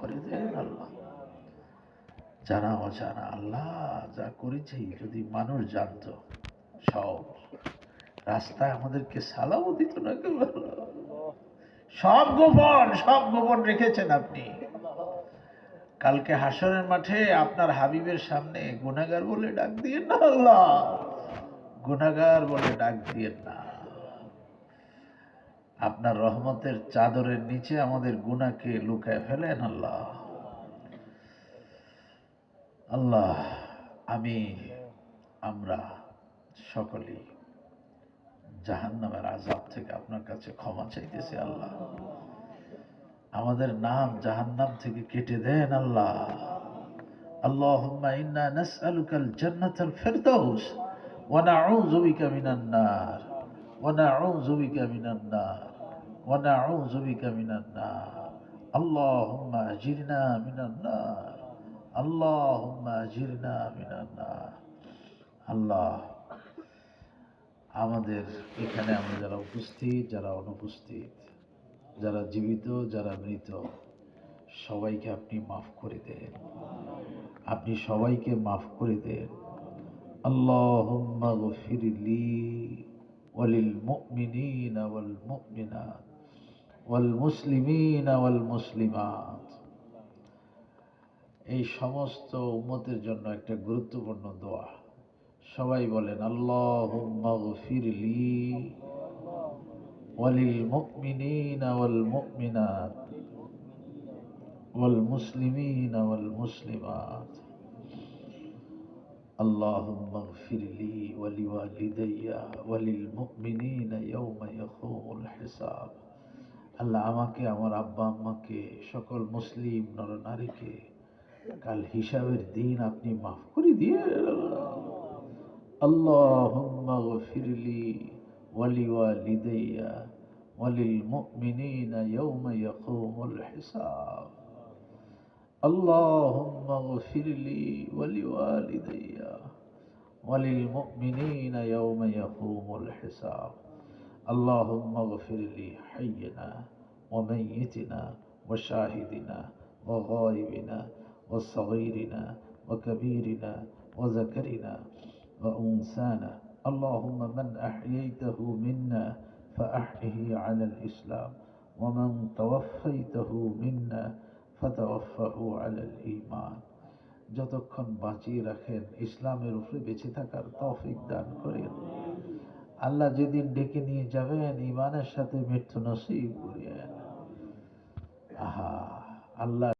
করে দেন আল্লাহ। জানা অজানা আল্লাহ যা করেছি যদি মানুষ জানতো, সব রাস্তায় আমাদেরকে সালামও দিত না কেউ। সব গোপন রেখেছেন আপনি। কালকে হাসরের মাঠে আপনার হাবিবের সামনে গুনাহগার বলে ডাক দিয়েন না আল্লাহ, গুনাহগার বলে ডাক দিয়েন না। আপনার রহমতের চাদরের নিচে আমাদের গুনাহকে লুকায় ফেলেন আল্লাহ। আল্লাহ, আমরা সকলেই জাহান্নামের আযাব থেকে আপনার কাছে ক্ষমা চাইতেছি আল্লাহ। আমাদের নাম জাহান্নাম থেকে কেটে দেন আল্লাহ। আল্লাহুম্মা ইন্না নাসআলুকাল জান্নাতাল ফিরদাউস ওয়া নাউযু বিকা মিনান নার ওয়া নাউযু বিকা মিনান নার ওয়া নাউযু বিকা মিনান নার। আল্লাহুম্মা আজিরনা মিনান নার, আল্লাহুম্মা আজিরনা মিনান নার। আল্লাহ, আমাদের এখানে আমরা যারা উপস্থিত, যারা অনুপস্থিত, যারা জীবিত, যারা মৃত, সবাইকে আপনি মাফ করে দেন। আপনি সবাইকে মাফ করে দেন। আল্লাহুম্মা গফিরলি ওয়ালিল মুমিনিনা ওয়াল মুমিনাত ওয়াল মুসলিমিনা ওয়াল মুসলিমাত। এই সমস্ত উম্মতের জন্য একটা গুরুত্বপূর্ণ দোয়া। সবাই বলেন আল্লাহুম্মা গফিরলি ওয়ালিল মুমিনিনা ওয়াল মুমিনাত ওয়াল মুসলিমিনা ওয়াল মুসলিমাত। اللهم اغفر لي ولوالدي وللمؤمنين يوم يقوم الحساب। আল্লাহ, আমাকে, আমার আব্বা আম্মাকে, সকল মুসলিম নরনারীকে কাল হিসাবের দিন আপনি মাফ করে দিয়ে। আল্লাহুম্মা গফিরলি ওয়ালিওয়ালিদাইয়া ওয়ালিলমুমিনিনা ইয়াওমা ইয়াকুমুল হিসাব। اللهم اغفر لي ولوالدي وللمؤمنين يوم يقوم الحساب. اللهم اغفر لي حينا وميتنا وشاهدنا وغائبنا وصغيرنا وكبيرنا وذكرنا وأنثانا. اللهم من أحييته منا فأحيه على الإسلام ومن توفيته منا ফাতাওয়াফাহু আলাল ঈমান। যতক্ষণ বাঁচিয়ে রাখেন ইসলামের উপরে বেঁচে থাকার তৌফিক দান করেন আল্লাহ। যেদিন ডেকে নিয়ে যাবেন ঈমানের সাথে মৃত্যু নসিব করিয়েন। আহা আল্লাহ।